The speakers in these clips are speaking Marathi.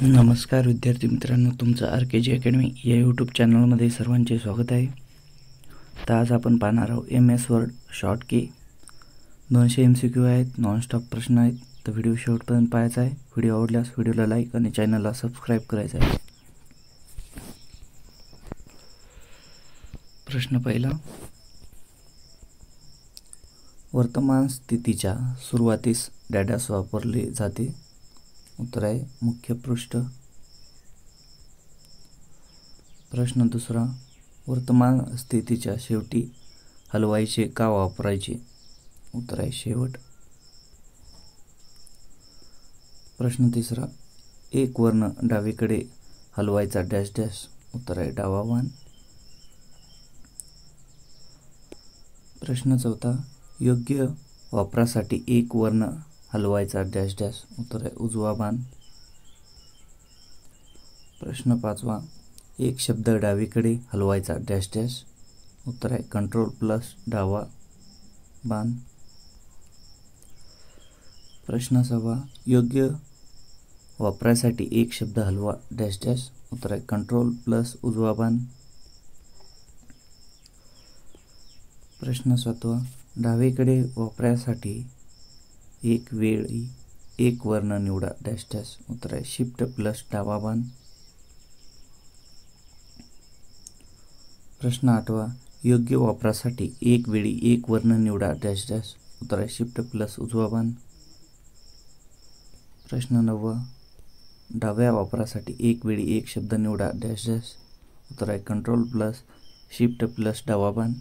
नमस्कार विद्यार्थी मित्रांनो, तुमचं RKG अकॅडमी या यूट्यूब चॅनलमध्ये सर्वांचे स्वागत आहे. तर आज आपण पाहणार आहोत MS वर्ड शॉर्ट की 200 MCQ आहेत, नॉनस्टॉप प्रश्न आहेत. तर व्हिडिओ शेवटपर्यंत पाहायचा आहे. व्हिडिओ आवडल्यास व्हिडिओला लाईक आणि चॅनलला सबस्क्राईब करायचं आहे. प्रश्न पहिला, वर्तमान स्थितीच्या सुरुवातीस डॅडॅस वापरले जाते. उत्तर आहे मुख्य पृष्ठ. प्रश्न दुसरा, वर्तमान स्थितीच्या शेवटी हलवायचे का वापरायचे? उत्तर आहे शेवट. प्रश्न तिसरा, एक वर्ण डावीकडे हलवायचा डॅश डॅश. उत्तर आहे डावा बाण. प्रश्न चौथा, योग्य वापरासाठी एक वर्ण हलवायचा डॅश डॅश. उत्तर आहे उजवा बाण. प्रश्न पाचवा, एक शब्द डावीकडे हलवायचा डॅश डॅश. उत्तर आहे कंट्रोल प्लस डावा बाण. प्रश्न सहावा, योग्य वापरासाठी एक शब्द हलवा डॅश डॅश. उत्तर आहे कंट्रोल प्लस उजवा बाण. प्रश्न सातवा, डावीकडे वापरासाठी एक वेळी एक वर्ण निवडा डॅश डॅश. उत्तर आहे शिफ्ट प्लस डावा बाण. प्रश्न आठवा, योग्य वापरासाठी एक वेळी एक वर्ण निवडा डॅश डॅश. उत्तर आहे शिफ्ट प्लस उजवा बाण. प्रश्न नववा, डाव्या वापरासाठी एक वेळी एक शब्द निवडा डॅश डॅश. उत्तर आहे कंट्रोल प्लस शिफ्ट प्लस डावा बाण.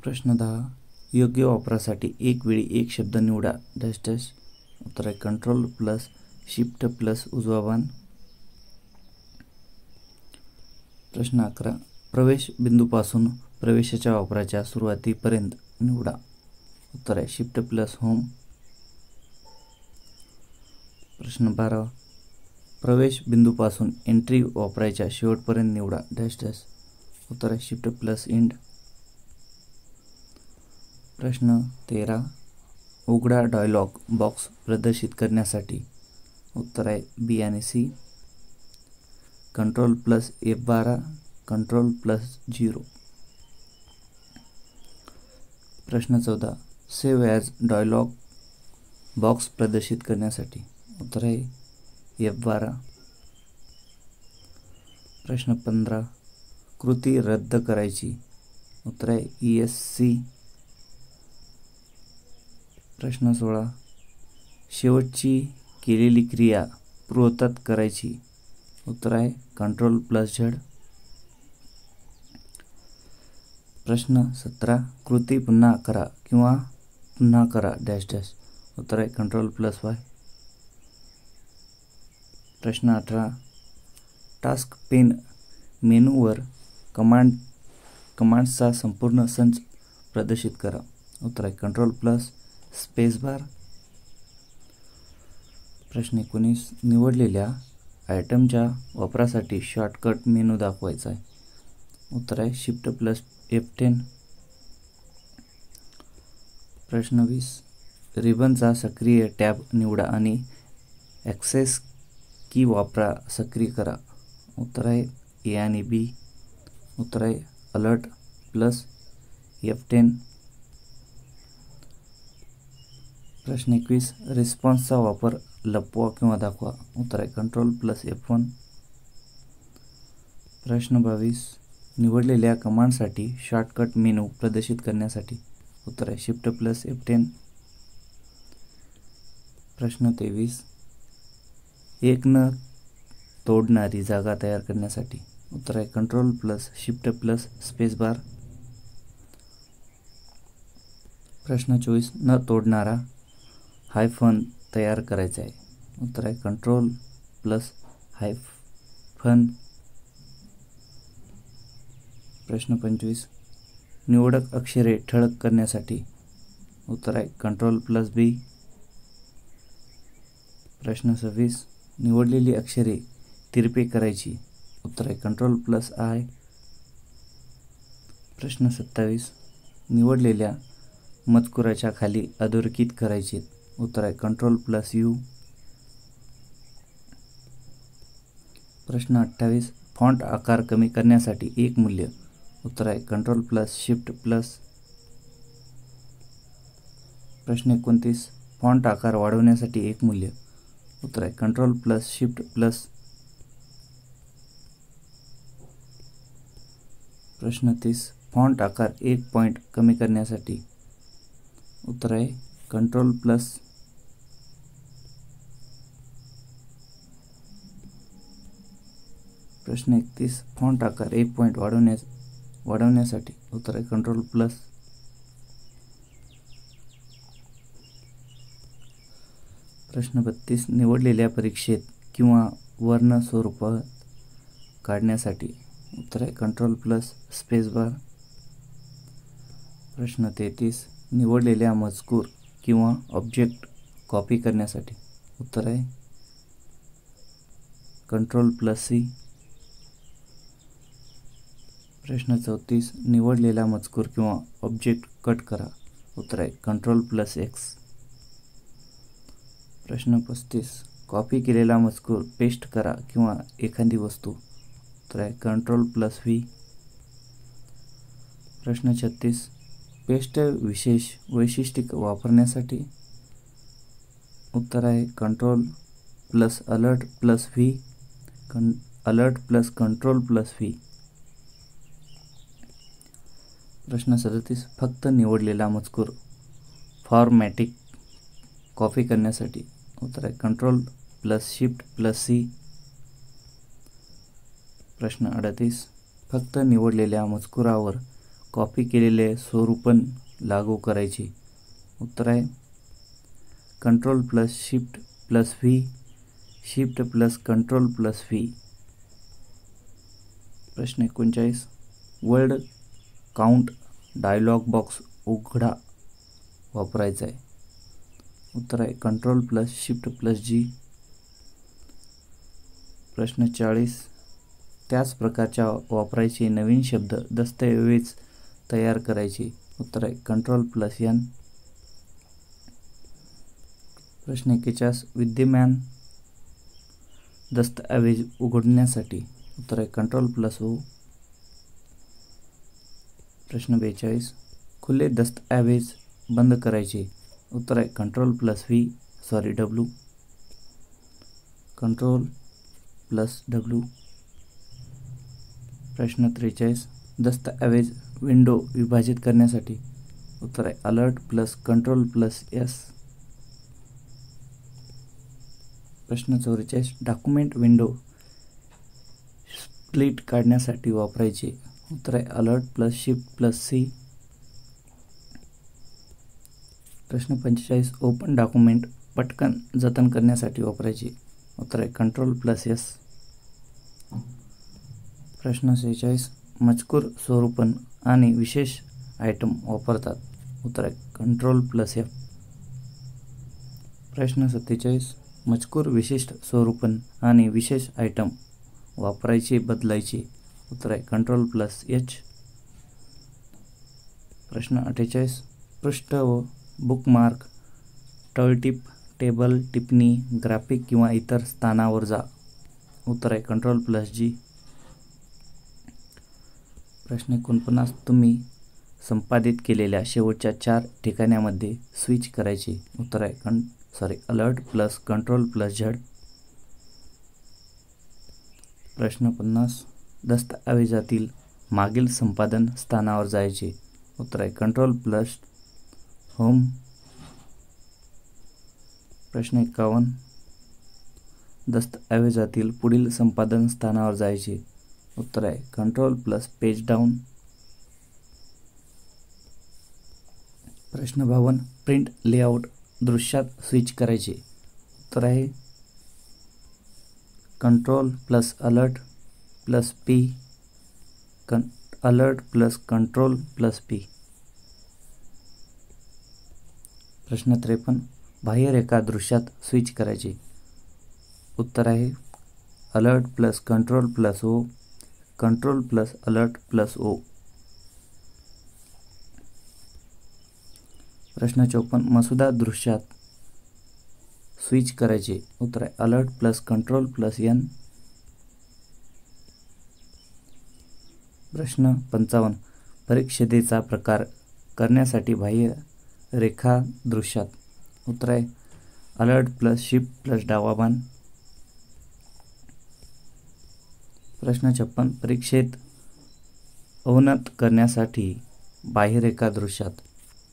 प्रश्न 10, योग्य वापरासाठी एक वेळी एक शब्द निवडा डॅश डॅश. उत्तर आहे कंट्रोल प्लस शिफ्ट प्लस उजवा बाण. प्रश्न 11, प्रवेश बिंदूपासून प्रवेशाच्या वापराच्या सुरुवातीपर्यंत निवडा. उत्तर आहे शिफ्ट प्लस होम. प्रश्न 12, प्रवेश बिंदूपासून एंट्री वापरायच्या शेवटपर्यंत निवडा डॅश डॅश. उत्तर आहे शिफ्ट प्लस इंड. प्रश्न 13, उघडा डायलॉग बॉक्स प्रदर्शित करण्यासाठी. उत्तर आहे बी आणि C. Control plus F12, control plus 0. प्रश्न 14, सेव्ह ॲज डायलॉग बॉक्स प्रदर्शित करण्यासाठी. उत्तर आहे F12. प्रश्न 15, कृती रद्द करायची. उत्तर आहे ESC. प्रश्न 16, शेवटची केलेली क्रिया पूर्ववत करायची. उत्तर आहे कंट्रोल प्लस Z. प्रश्न 17, कृती पुन्हा करा किंवा पुन्हा करा डॅश डॅश. उत्तर आहे कंट्रोल प्लस Y. प्रश्न 18, टास्क पेन मेनूवर कमांड्सचा संपूर्ण संच प्रदर्शित करा. उत्तर आहे कंट्रोल प्लस स्पेस बार. प्रश्न 19, निवडलेल्या आयटमच्या वापरासाठी शॉर्टकट मेनू दाखवायचा आहे. उत्तर आहे शिफ्ट प्लस F10. प्रश्न 20, रिबनचा सक्रिय टॅब निवडा आणि ॲक्सेस की वापरा सक्रिय करा. उत्तर आहे A आणि B. उत्तर आहे अलर्ट प्लस F10. प्रश्न 21, रिस्पॉन्सचा वापर लपवा किंवा दाखवा. उत्तर आहे कंट्रोल प्लस F1. प्रश्न 22, निवडलेल्या कमांडसाठी शॉर्टकट मेनू प्रदर्शित करण्यासाठी. उत्तर आहे शिफ्ट प्लस F10. प्रश्न 23, एक न तोडणारी जागा तयार करण्यासाठी. उत्तर आहे control plus shift plus space bar. प्रश्न 24, न तोडणारा हायफन तयार करायचा आहे. उत्तर आहे कंट्रोल प्लस हायफन. प्रश्न 25, निवडक अक्षरे ठळक करण्यासाठी. उत्तर आहे कंट्रोल प्लस B. प्रश्न 26, निवडलेली अक्षरे तिरपे करायची. उत्तर आहे कंट्रोल प्लस I. प्रश्न 27, निवडलेल्या मजकुराच्या खाली अधोरेखित करायचे. उत्तर आहे कंट्रोल प्लस U. प्रश्न 28, फॉन्ट आकार कमी करण्यासाठी एक मूल्य. उत्तर आहे कंट्रोल प्लस शिफ्ट प्लस. प्रश्न 29, फॉन्ट आकार वाढवण्यासाठी एक मूल्य. उत्तर आहे कंट्रोल प्लस शिफ्ट प्लस. प्रश्न 30, फॉन्ट आकार 1 पॉइंट कमी करण्यासाठी. उत्तर आहे कंट्रोल प्लस. प्रश्न 31, फॉन्ट आकार 1 पॉइंट वाढवण्यासाठी. उत्तर आहे कंट्रोल प्लस. प्रश्न 32, निवडलेल्या परीक्षेत किंवा वर्ण स्वरूपात काढण्यासाठी. उत्तर आहे कंट्रोल प्लस स्पेस बार. प्रश्न 33, निवडलेल्या मजकूर किंवा ऑब्जेक्ट कॉपी करण्यासाठी. उत्तर आहे कंट्रोल प्लस सी. प्रश्न 34, निवडलेला मजकूर किंवा ऑब्जेक्ट कट करा. उत्तर आहे कंट्रोल प्लस एक्स. प्रश्न 35, कॉपी केलेला मजकूर पेस्ट करा किंवा एखादी वस्तू. उत्तर आहे कंट्रोल प्लस व्ही. प्रश्न 36, पेस्ट विशेष वैशिष्ट्य वापरण्यासाठी. उत्तर आहे control plus alert plus V. Alert plus control plus V. प्रश्न 37, फक्त निवडलेला मजकूर फॉर्मॅटिक कॉपी करण्यासाठी. उत्तर आहे control plus shift plus C. प्रश्न 38, फक्त निवडलेल्या मजकुरावर कॉपी केलेले स्वरूपन लागू करायचे. उत्तर आहे control plus shift plus V. Shift plus control plus V. प्रश्न 39, वर्ड काउंट डायलॉग बॉक्स उघडा वापरायचा आहे. उत्तर आहे कंट्रोल प्लस शिफ्ट प्लस जी. प्रश्न 40, त्याच प्रकारच्या वापरायचे नवीन शब्द दस्तऐवज तयार करायचे. उत्तर आहे कंट्रोल प्लस एन. प्रश्न 41, विद्यमान दस्तऐवज उघडण्यासाठी. उत्तर आहे कंट्रोल प्लस ओ. प्रश्न 42, खुले दस्तऐवज बंद करायचे. उत्तर आहे control plus W. Control plus W. प्रश्न 43, दस्तऐवज विंडो विभाजित करण्यासाठी. उत्तर आहे alert plus control plus S. प्रश्न 44, डॉक्युमेंट विंडो स्प्लिट काढण्यासाठी वापरायचे. उत्तर आहे alert plus shift plus C. प्रश्न 45, ओपन डॉक्युमेंट पटकन जतन करण्यासाठी वापरायचे. उत्तर आहे कंट्रोल प्लस एस. प्रश्न 46, मजकूर स्वरूपन आणि विशेष आयटम वापरतात. उत्तर आहे कंट्रोल प्लस एफ. प्रश्न 47, मजकूर विशिष्ट स्वरूपन आणि विशेष आयटम वापरायचे बदलायचे. उत्तर आहे कंट्रोल प्लस एच. प्रश्न 48, पृष्ठ व बुकमार्क, टळटीप, टेबल, टिप्पणी, ग्राफिक किंवा इतर स्थानावर जा. उत्तर आहे कंट्रोल प्लस जी. प्रश्न 49, तुम्ही संपादित केलेल्या शेवटच्या 4 ठिकाणांमध्ये स्विच करायचे. उत्तर आहे alert plus control plus Z. प्रश्न 50, दस्तऐवजातील मागील संपादन स्थानावर जायचे. उत्तर आहे कंट्रोल प्लस होम. प्रश्न 51, दस्तऐवजातील पुढील संपादन स्थानावर जायचे. उत्तर आहे कंट्रोल प्लस पेज डाऊन. प्रश्न 52, प्रिंट लेआउट दृश्यात स्विच करायचे. उत्तर आहे control plus alert plus P. Alert plus control plus P. प्रश्न 53, बाह्यरेखा दृश्यात स्विच करायचे. उत्तर आहे alert plus control plus O. Control plus alert plus O. प्रश्न 54, मसुदा दृश्यात स्विच करायचे. उत्तर आहे alert plus control plus N. प्रश्न 55. परिच्छेदेचा प्रकार करण्यासाठी बाह्य रेखा दृश्यात. उत्तर आहे अलर्ट प्लस शिफ्ट प्लस डावा बाण. प्रश्न 56. परिच्छेद अवनत करण्यासाठी बाह्यरेखा दृश्यात.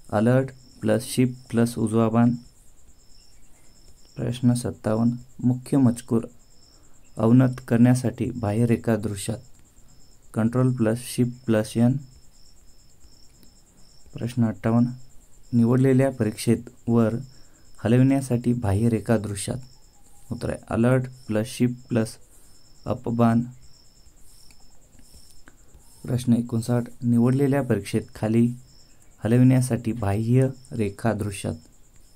अलर्ट प्लस शिफ्ट प्लस उजवा बाण. प्रश्न 57. मुख्य मजकूर अवनत करण्यासाठी बाह्यरेखा दृश्यात. Control plus shift plus N. प्रश्न 58. निवडलेल्या परिच्छेद वर हलविण्यासाठी बाह्यरेखा दृश्यात. उत्तर आहे alert plus shift plus up बाण. प्रश्न 59. निवडलेल्या परिच्छेद खाली हलविण्यासाठी बाह्य रेखा दृश्यात.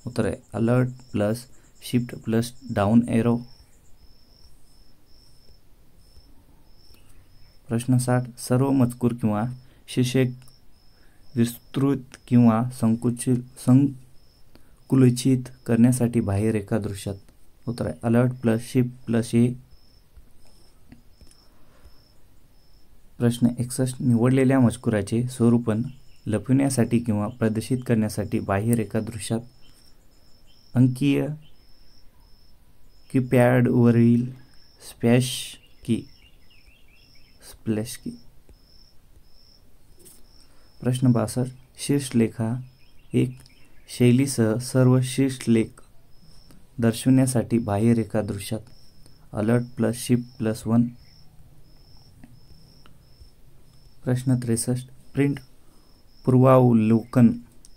उत्तर आहे alert plus shift plus down arrow. प्रश्न 60. सर्व मजकूर किंवा शीर्षक विस्तृत किंवा संकुचित करण्यासाठी बाह्यरेखा दृश्यात. उत्तर आहे अलर्ट प्लस शिफ्ट प्लस ए. प्रश्न 61. निवडलेल्या मजकुराचे स्वरूपन लपविण्यासाठी किंवा प्रदर्शित करण्यासाठी बाह्यरेखा दृश्यात. अंकीय कीपॅडवरील स्प्लॅश की. प्रश्न 62. शीर्षलेखा एक शैलीसह सर्व शीर्षलेख दर्शविण्यासाठी बाह्यरेखा दृश्यात. Alert plus shift plus 1. प्रश्न 63. प्रिंट पूर्वावलोकन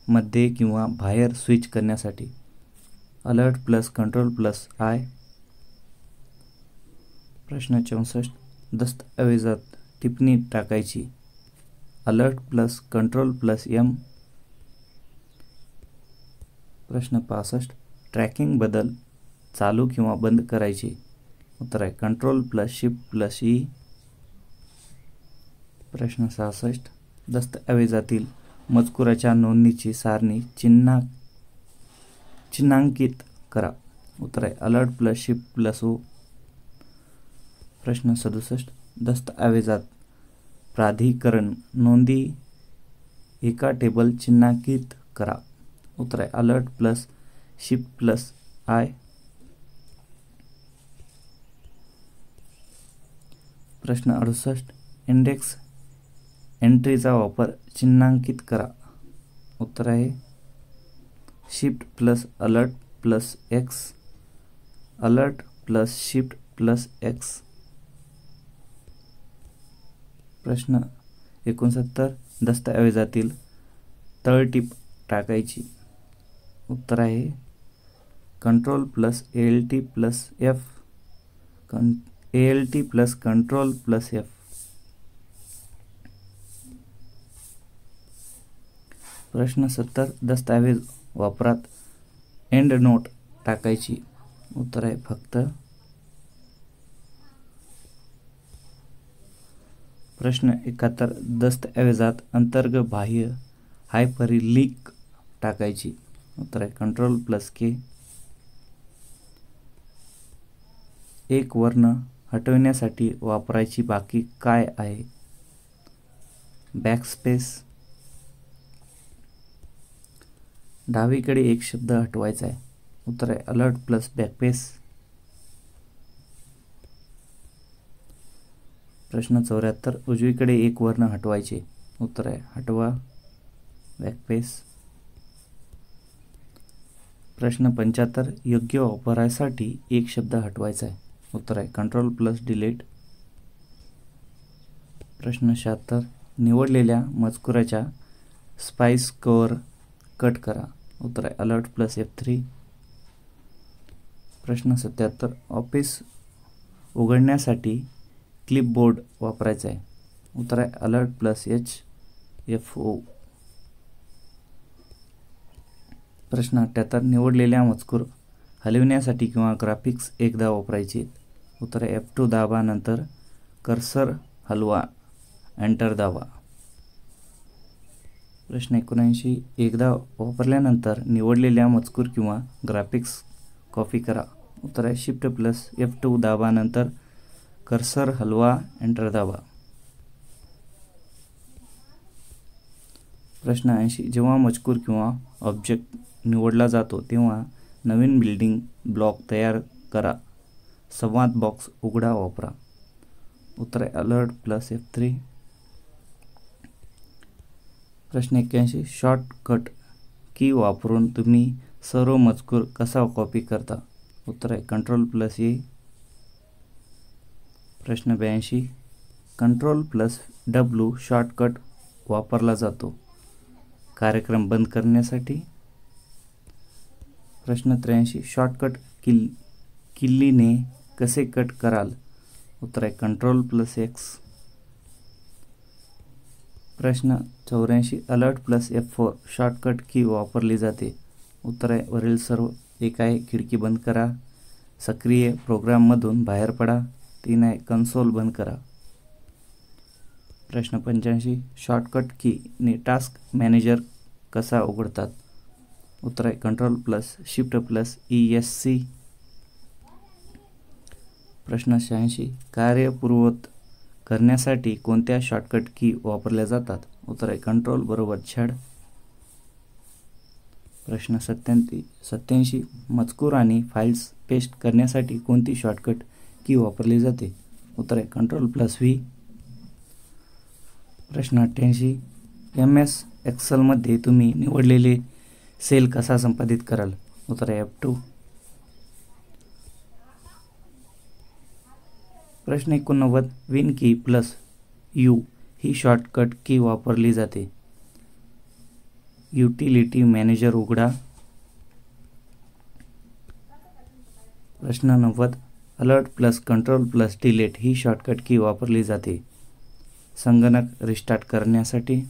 मध्ये किंवा बाहेर स्विच करण्यासाठी. Alert plus control plus I. प्रश्न 64. दस्तऐवजात टिप्पणी टाकायची. Alert plus control plus M. प्रश्न 65. ट्रॅकिंग बदल चालू किंवा बंद करायचे. उत्तर आहे control plus shift plus E. प्रश्न 66. दस्तऐवजातील मजकुराच्या नोंदणीची सारणी चिन्हांकित करा. उत्तर आहे alert plus shift plus O. प्रश्न 67. दस्तऐवजात प्राधिकरण नोंदी एका टेबल चिन्हांकित करा. उत्तर आहे alert plus shift plus I. प्रश्न 68. इंडेक्स एंट्रीचा वापर चिन्हांकित करा. उत्तर आहे shift plus alert plus x. Alert plus shift plus x. प्रश्न 69. दस्तऐवजातील तळटीप टाकायची. उत्तर आहे control plus ALT plus F. ALT plus control plus F. प्रश्न 70. दस्तऐवज वापरात एंड नोट टाकायची. उत्तर आहे फक्त. प्रश्न 71. दस्तऐवजात अंतर्गत बाह्य हायपरलिंक टाकायची. उत्तर आहे कंट्रोल प्लस के. एक वर्ण हटविण्यासाठी वापरायची बाकी काय आहे. बॅकस्पेस. डावीकडे एक शब्द हटवायचा आहे. उत्तर आहे अलर्ट प्लस बॅकस्पेस. प्रश्न 74. उजवीकडे एक वर्ण हटवायचे. उत्तर आहे हटवा बॅकस्पेस. प्रश्न 75. योग्य वापरासाठी एक शब्द हटवायचा आहे. उत्तर आहे कंट्रोल प्लस डिलीट. प्रश्न 76. निवडलेल्या मजकुराच्या स्पाइस कव्हर कट करा. उत्तर आहे अलर्ट प्लस F3. प्रश्न 77. ऑफिस उघडण्यासाठी क्लिपबोर्ड वापरायचा आहे. उत्तर आहे अलर्ट प्लस HFO. प्रश्न 78. निवडलेल्या मजकूर हलविण्यासाठी किंवा ग्राफिक्स एकदा वापरायचे. उत्तर आहे F2 दाबा नंतर कर्सर हलवा एंटर दाबा. प्रश्न 79. एकदा वापरल्यानंतर निवडलेल्या मजकूर किंवा ग्राफिक्स कॉपी करा. उत्तर आहे शिफ्ट प्लस F2 दाबा नंतर कर्सर हलवा एंटर दाबा. प्रश्न 80 जेव्हा मजकूर किंवा ऑब्जेक्ट निवडला जातो तेव्हा नवीन बिल्डिंग ब्लॉक तयार करा, संवाद बॉक्स उघडा वापरा. उत्तर आहे अलर्ट प्लस F3. प्रश्न 81 शॉर्टकट की वापरून तुम्ही सर्व मजकूर कसा कॉपी करता. उत्तर आहे कंट्रोल प्लस ए. प्रश्न 82 कंट्रोल प्लस W शॉर्टकट वापरला जातो कार्यक्रम बंद करण्यासाठी. प्रश्न 83 शॉर्टकट किल्लीने कसे कट कराल. उत्तर आहे कंट्रोल प्लस X. प्रश्न 84 alert plus F4 shortcut key वापरली जाते. उत्तर आहे वरील सर्व. 1 आहे खिडकी बंद करा, सक्रिय प्रोग्राममधून बाहेर पडा. 3 आहे कन्सोल बंद करा. प्रश्न 85 शॉर्टकट कीने टास्क मॅनेजर कसा उघडतात. उत्तर आहे control plus shift plus ESC. प्रश्न 86 कार्य पूर्ववत करण्यासाठी कोणत्या शॉर्टकट की वापरल्या जातात. उत्तर आहे कंट्रोल बरोबर Z. प्रश्न 87 मजकूर आणि फाईल्स पेस्ट करण्यासाठी कोणती शॉर्टकट की वापरली जाते. उत्तर आहे कंट्रोल प्लस V. प्रश्न 88 MS एक्सेलमध्ये तुम्ही निवडलेले सेल कसा संपादित कराल. उत्तर आहे F2. प्रश्न 89 विन की प्लस U ही शॉर्टकट की वापरली जाते. युटिलिटी मॅनेजर उघडा. प्रश्न 90 alert plus control plus delete ही शॉर्टकट की वापरली जाते संगणक रिस्टार्ट करण्यासाठी.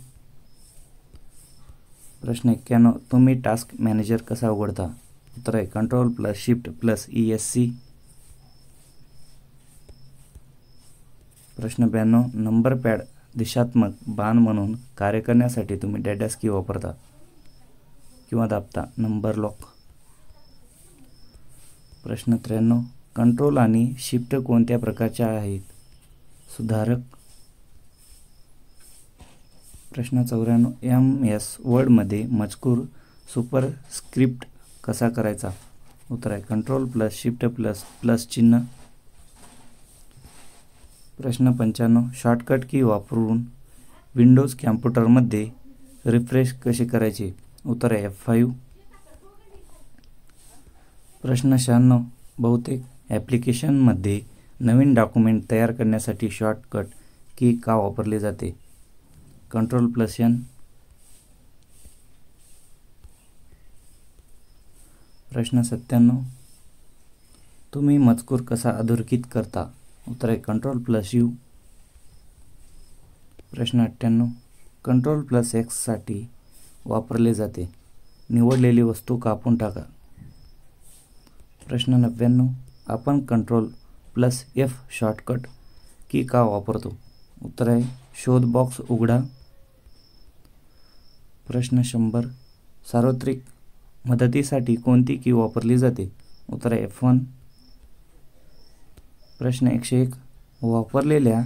प्रश्न 91 तुम्ही टास्क मॅनेजर कसा उघडता. उत्तर आहे control plus shift plus ESC. प्रश्न 92 नंबर पॅड दिशात्मक बाण म्हणून कार्य करण्यासाठी तुम्ही डॅश की वापरता किंवा दाबता. Number lock. प्रश्न 93 कंट्रोल आणि शिफ्ट कोणत्या प्रकारच्या आहेत. सुधारक. प्रश्न 94 MS वर्डमध्ये मजकूर सुपरस्क्रिप्ट कसा करायचा. उत्तर आहे control plus shift plus plus चिन्ह. प्रश्न 95 शॉर्टकट की वापरून विंडोज कॉम्प्युटरमध्ये रिफ्रेश कसे करायचे. उत्तर आहे F5. प्रश्न 96 बहुतेक ॲप्लिकेशनमध्ये नवीन डॉक्युमेंट तयार करण्यासाठी शॉर्टकट की का वापरले जाते. Control plus N. प्रश्न 97 तुम्ही मजकूर कसा अधोरेखित करता. उत्तर आहे कंट्रोल प्लस U. प्रश्न 98 कंट्रोल प्लस X साठी वापरले जाते निवडलेली वस्तू कापून टाका. प्रश्न 99 आपण कंट्रोल प्लस F शॉर्टकट की का वापरतो. उत्तर आहे शोध बॉक्स उघडा. प्रश्न 100 सार्वत्रिक मदतीसाठी कोणती की वापरली जाते. उत्तर आहे F1. प्रश्न 101 वापरलेल्या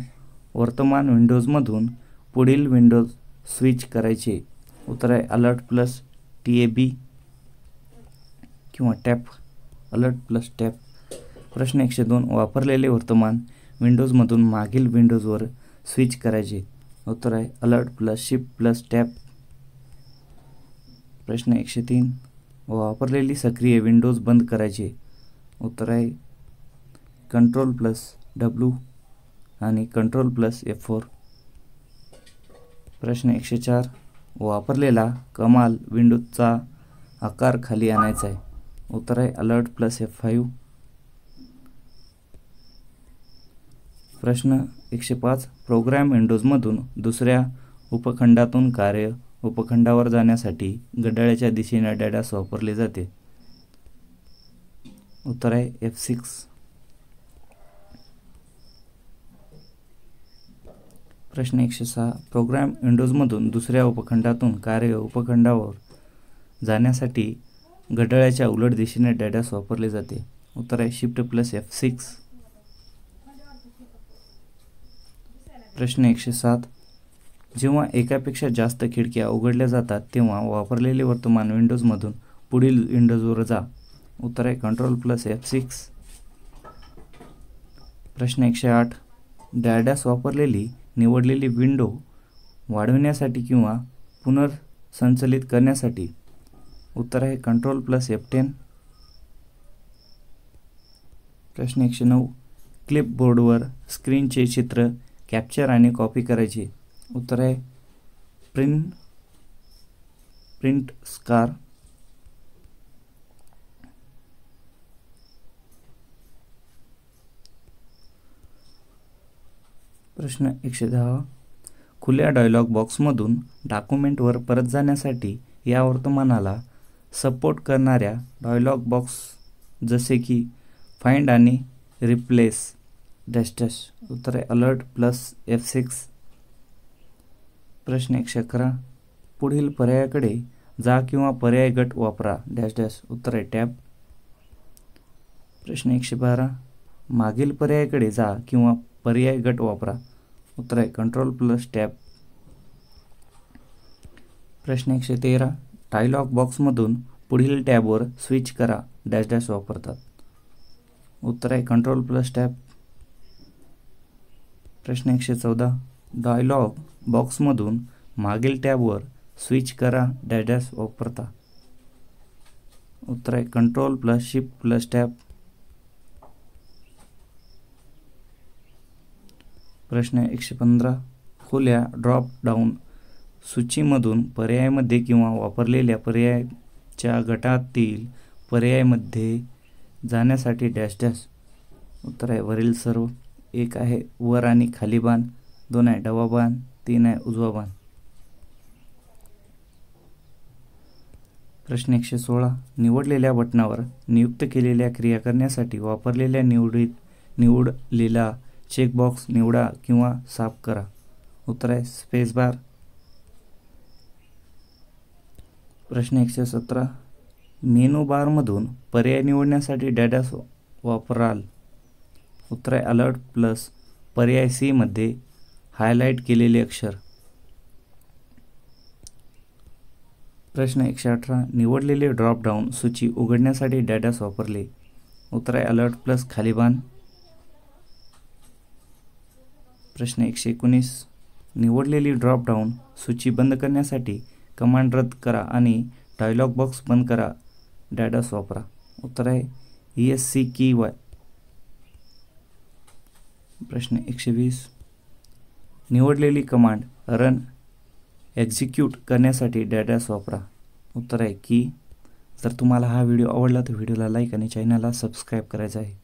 वर्तमान विंडोजमधून पुढील विंडोज स्विच करायचे. उत्तर आहे अलर्ट प्लस TAB किंवा टॅप. Alert plus tap. प्रश्न 102 वापरलेले वर्तमान विंडोजमधून मागील विंडोजवर स्विच करायचे. उत्तर आहे alert plus shift plus tap. प्रश्न 103 वापरलेली सक्रिय विंडोज बंद करायचे. उत्तर आहे कंट्रोल प्लस W आणि कंट्रोल प्लस F4. प्रश्न 104 वापरलेला कमाल विंडोजचा आकार खाली आणायचा आहे. उत्तर आहे अलर्ट प्लस F5. प्रश्न 105 प्रोग्राम विंडोजमधून दुसऱ्या उपखंडातून कार्य उपखंडावर जाण्यासाठी घड्याळाच्या दिशेने डॅश वापरले जाते. उत्तर आहे F6. प्रश्न 106 प्रोग्राम विंडोजमधून दुसऱ्या उपखंडातून कार्य उपखंडावर जाण्यासाठी घड्याळाच्या उलट दिशेने डॅश वापरले जाते. उत्तर आहे शिफ्ट प्लस F6. प्रश्न 107 जेव्हा एकापेक्षा जास्त खिडक्या उघडल्या जातात तेव्हा वापरलेले वर्तमान विंडोजमधून पुढील विंडोजवर जा. उत्तर आहे Ctrl+F6. प्रश्न 108. डॅश वापरलेली निवडलेली विंडो वाढवण्यासाठी किंवा पुनर्संचलित करण्यासाठी. उत्तर आहे Ctrl+F10. प्रश्न 109. क्लिपबोर्डवर स्क्रीनचे चित्र कॅप्चर आणि कॉपी करायचे. उत्तर आहे प्रिंट स्कार. प्रश्न 110. खुल्या डायलॉग बॉक्समधून डॉक्युमेंटवर परत जाण्यासाठी या वर्तमानाला सपोर्ट करणाऱ्या डायलॉग बॉक्स जसे की फाइंड आणि रिप्लेस डॅश. उत्तर आहे Alt+F6. प्रश्न 111. पुढील पर्यायाकडे जा किंवा पर्याय गट वापरा डॅश. उत्तर आहे टॅब. प्रश्न 112. मागील पर्यायाकडे जा किंवा पर्याय गट वापरा. उत्तर आहे Ctrl+Tab. प्रश्न 113. डायलॉग बॉक्समधून पुढील टॅबवर स्विच करा डॅश वापरतात. उत्तर आहे Ctrl+Tab. प्रश्न 114. डायलॉग बॉक्समधून मागील टॅबवर स्विच करा डॅश वापरता. उत्तर आहे Ctrl+Shift+Tab. प्रश्न 115. खुल्या ड्रॉप डाऊन सूचीमधून पर्यायामध्ये किंवा वापरलेल्या पर्यायाच्या गटातील पर्यायामध्ये जाण्यासाठी डॅश. उत्तर आहे वरील सर्व. 1 आहे वर आणि खाली बाण, 2 आहे डावा बाण, 3 आहे उजवा बाण. प्रश्न 116. निवडलेल्या बटनावर नियुक्त केलेल्या क्रिया करण्यासाठी वापरलेल्या निवडलेला चेकबॉक्स निवडा किंवा साफ करा. उत्तर आहे स्पेस बार. प्रश्न 117. मेनू बारमधून पर्याय निवडण्यासाठी डॅश वापराल. उत्तर आहे अलर्ट प्लस पर्याय सी मध्ये हायलाइट केलेले अक्षर. प्रश्न 118. निवडलेले ड्रॉप डाऊन सूची उघडण्यासाठी डॅश वापरले. उत्तर आहे अलर्ट प्लस खाली बाण. प्रश्न 119. निवडलेली ड्रॉप डाऊन सूची बंद करण्यासाठी कमांड रद्द करा आणि डायलॉग बॉक्स बंद करा डॅश वापरा. उत्तर आहे ESC. प्रश्न 120. निवडलेली कमांड रन एक्झिक्यूट करण्यासाठी डॅश वापरा. उत्तर आहे की. जर तुम्हाला हा व्हिडिओ आवडला तर व्हिडिओला लाईक आणि चॅनलला सबस्क्राईब करायचं आहे.